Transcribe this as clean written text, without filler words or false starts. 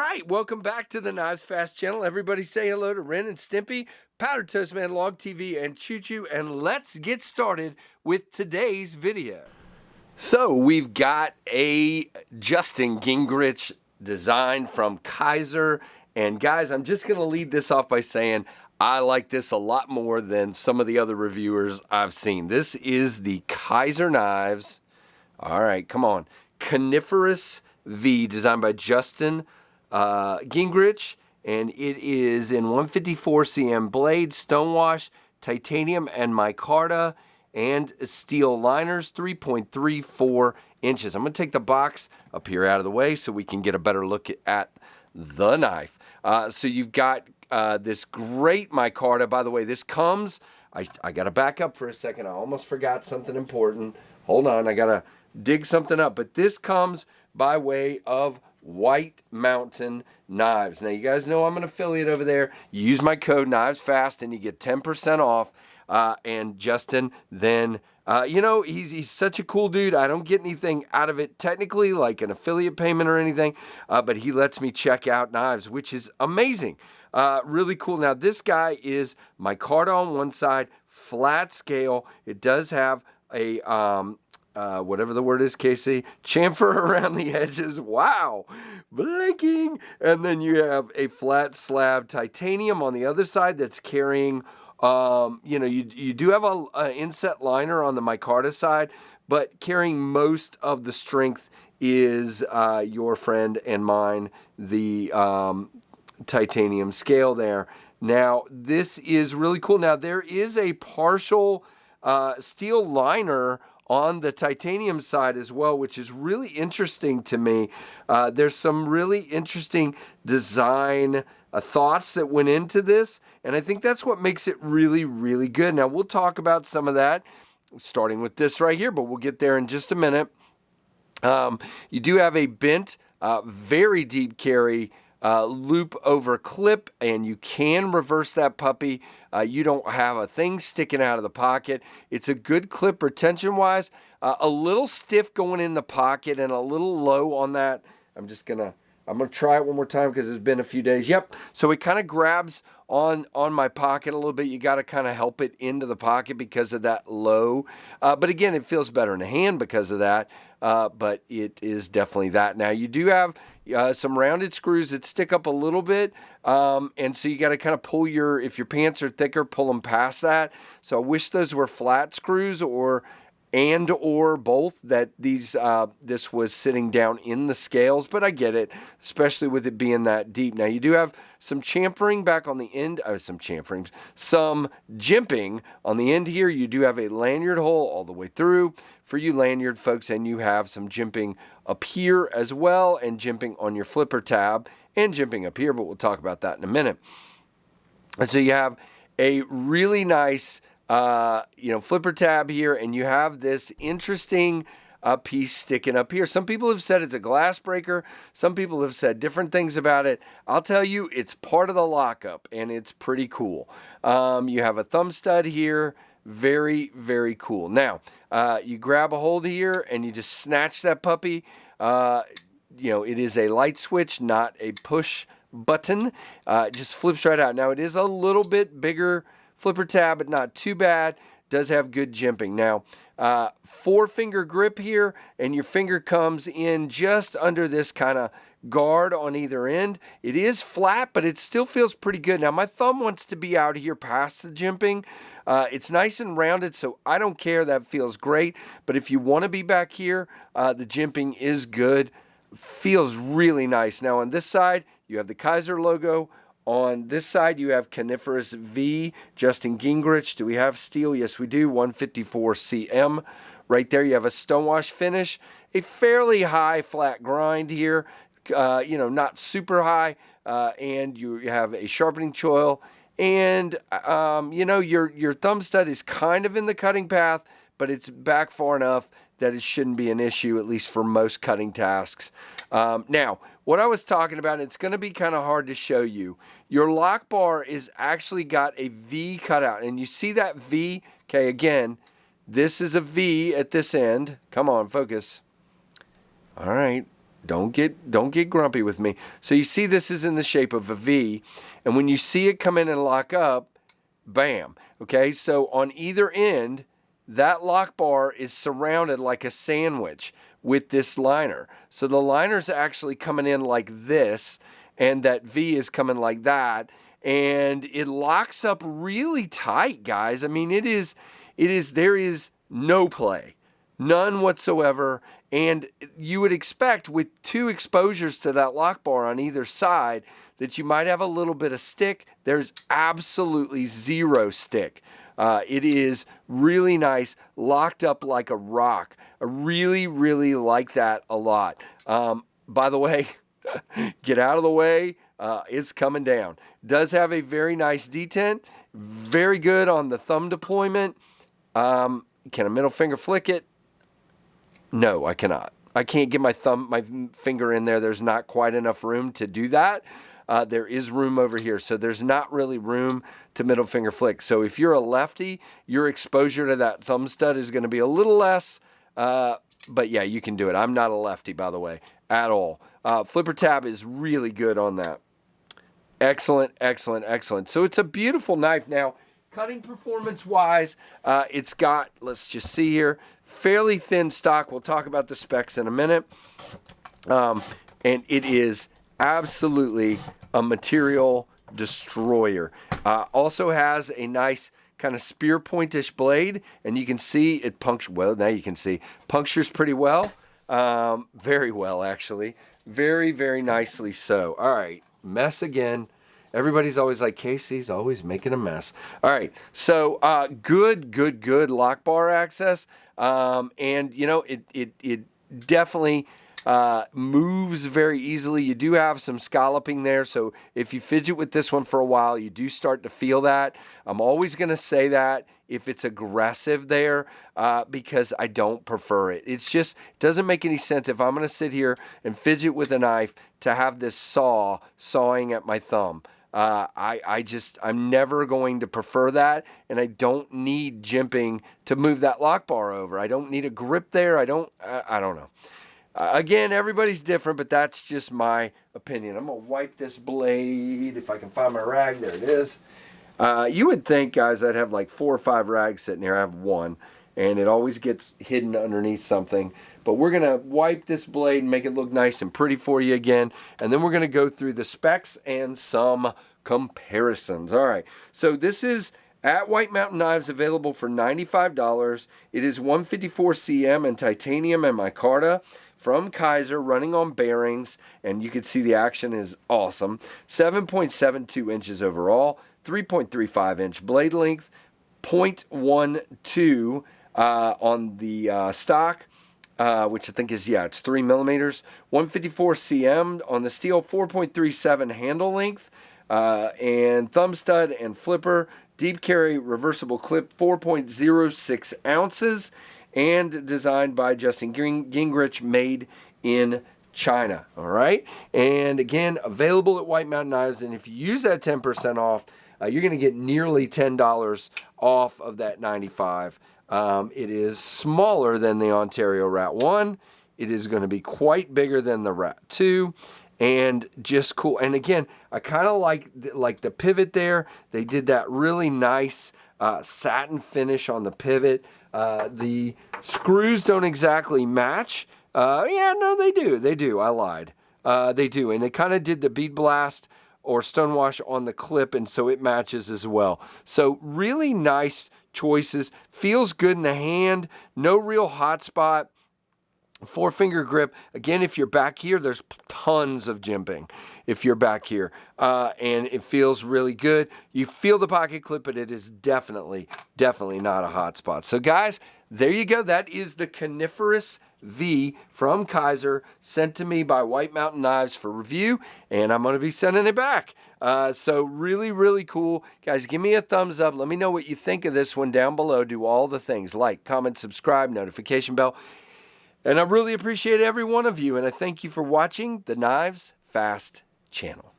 right, welcome back to the KnivesFAST channel. Everybody say hello to Ren and Stimpy, Powder Toast Man, Log TV, and Choo Choo, and let's get started with today's video. So we've got a Justin Gingrich design from Kizer, and guys, I'm just gonna lead this off by saying I like this a lot more than some of the other reviewers I've seen. This is the Kizer Knives, all right, come on, Coniferous V, designed by Justin Gingrich, and it is in 154 cm blade, stonewash, titanium and micarta, and steel liners, 3.34 inches. I'm going to take the box up here out of the way so we can get a better look at the knife. So you've got this great micarta. By the way, this comes, I got to back up for a second. I almost forgot something important. Hold on, I got to dig something up. But this comes by way of White Mountain Knives. Now, you guys know I'm an affiliate over there. You use my code KnivesFAST and you get 10% off. And Justin, then, you know, he's such a cool dude. I don't get anything out of it technically, like an affiliate payment or anything, but he lets me check out knives, which is amazing. Really cool. Now, this guy is micarta on one side, flat scale. It does have a whatever the word is, Casey, chamfer around the edges. Wow, blinking. And then you have a flat slab titanium on the other side that's carrying, you know, you do have a inset liner on the micarta side, but carrying most of the strength is your friend and mine, the titanium scale there. Now, this is really cool. Now, there is a partial steel liner on the titanium side as well, which is really interesting to me. There's some really interesting design thoughts that went into this, and I think that's what makes it really, really good. Now, we'll talk about some of that, starting with this right here, but we'll get there in just a minute. You do have a bent, very deep carry loop over clip, and you can reverse that puppy. You don't have a thing sticking out of the pocket. It's a good clip retention wise, a little stiff going in the pocket and a little low on that. I'm gonna try it one more time because it's been a few days. Yep, so it kind of grabs on my pocket a little bit. You got to kind of help it into the pocket because of that low, but again, it feels better in the hand because of that. But it is definitely that. Now, you do have some rounded screws that stick up a little bit, and so you got to kind of pull if your pants are thicker, pull them past that. So I wish those were flat screws or both, that this was sitting down in the scales, but I get it, especially with it being that deep. Now, you do have some chamfering back on the end, some jimping on the end here. You do have a lanyard hole all the way through for you lanyard folks, and you have some jimping up here as well, and jimping on your flipper tab, and jimping up here, but we'll talk about that in a minute. And so you have a really nice flipper tab here, and you have this interesting piece sticking up here. Some people have said it's a glass breaker. Some people have said different things about it. I'll tell you, it's part of the lockup, and it's pretty cool. You have a thumb stud here. Very, very cool. Now, you grab a hold here, and you just snatch that puppy. It is a light switch, not a push button. It just flips right out. Now, it is a little bit bigger flipper tab, but not too bad. Does have good jimping. Now, 4-finger grip here, and your finger comes in just under this kind of guard on either end. It is flat, but it still feels pretty good. Now, my thumb wants to be out here past the jimping. It's nice and rounded, so I don't care. That feels great. But if you want to be back here, the jimping is good. Feels really nice. Now, on this side, you have the Kizer logo. On this side, you have Coniferous V, Justin Gingrich. Do we have steel? Yes, we do. 154 cm. Right there, you have a stonewash finish. A fairly high flat grind here. Not super high. And you have a sharpening choil. And, your thumb stud is kind of in the cutting path, but it's back far enough that it shouldn't be an issue, at least for most cutting tasks. Now, what I was talking about, it's going to be kind of hard to show you. Your lock bar is actually got a V cutout, and you see that V? Okay, again, this is a V at this end. Come on, focus. All right. Don't get grumpy with me. So you see this is in the shape of a V, and when you see it come in and lock up, bam. Okay, so on either end, that lock bar is surrounded like a sandwich with this liner. So the liner's actually coming in like this, and that V is coming like that, and it locks up really tight, guys. I mean, there is no play. None whatsoever, and you would expect with 2 exposures to that lock bar on either side that you might have a little bit of stick. There's absolutely 0 stick. It is really nice, locked up like a rock. I really, really like that a lot. By the way, get out of the way. It's coming down. Does have a very nice detent. Very good on the thumb deployment. Can a middle finger flick it? No, I cannot. I can't get my finger in there. There's not quite enough room to do that. There is room over here, so there's not really room to middle finger flick. So if you're a lefty, your exposure to that thumb stud is going to be a little less, but yeah, you can do it. I'm not a lefty, by the way, at all. Flipper tab is really good on that. Excellent, excellent, excellent. So it's a beautiful knife. Now, cutting performance-wise, it's got, let's just see here, fairly thin stock. We'll talk about the specs in a minute. And it is absolutely a material destroyer. Also has a nice kind of spear pointish blade, and you can see it punctures. Well, now you can see punctures pretty well. Very well, actually. Very, very nicely so. All right, mess again. Everybody's always like, Casey's always making a mess. All right, so good lock bar access. And, you know, it definitely moves very easily. You do have some scalloping there, so if you fidget with this one for a while, you do start to feel that. I'm always going to say that if it's aggressive there, because I don't prefer it. It's just, it doesn't make any sense if I'm going to sit here and fidget with a knife to have this sawing at my thumb. I'm never going to prefer that, and I don't need jimping to move that lock bar over. I don't need a grip there. I don't know. Again, everybody's different, but that's just my opinion. I'm going to wipe this blade if I can find my rag. There it is. You would think, guys, I'd have like 4 or 5 rags sitting here. I have 1, and it always gets hidden underneath something. But we're going to wipe this blade and make it look nice and pretty for you again. And then we're going to go through the specs and some comparisons. All right, so this is at White Mountain Knives, available for $95. It is 154 cm in titanium and micarta from Kizer, running on bearings, and you can see the action is awesome. 7.72 inches overall, 3.35 inch blade length, 0.12 on the stock, which I think is, yeah, it's 3 millimeters. 154 cm on the steel, 4.37 handle length, and thumb stud and flipper. Deep carry reversible clip, 4.06 ounces, and designed by Justin Gingrich, made in China. All right, and again, available at White Mountain Knives. And if you use that 10% off, you're going to get nearly $10 off of that $95. It is smaller than the Ontario Rat 1. It is going to be quite bigger than the Rat 2. And just cool. And again, I kind of like the pivot there. They did that really nice satin finish on the pivot. The screws don't exactly match. Yeah, no, they do. They do. I lied. They do. And they kind of did the bead blast or stonewash on the clip, and so it matches as well. So really nice choices. Feels good in the hand. No real hot spot. 4-finger grip. Again, if you're back here, there's tons of jimping if you're back here. And it feels really good. You feel the pocket clip, but it is definitely not a hot spot. So guys, there you go. That is the Coniferous V from Kizer, sent to me by White Mountain Knives for review, and I'm going to be sending it back. So really, really cool. Guys, give me a thumbs up. Let me know what you think of this one down below. Do all the things, like, comment, subscribe, notification bell. And I really appreciate every one of you, and I thank you for watching the KnivesFAST channel.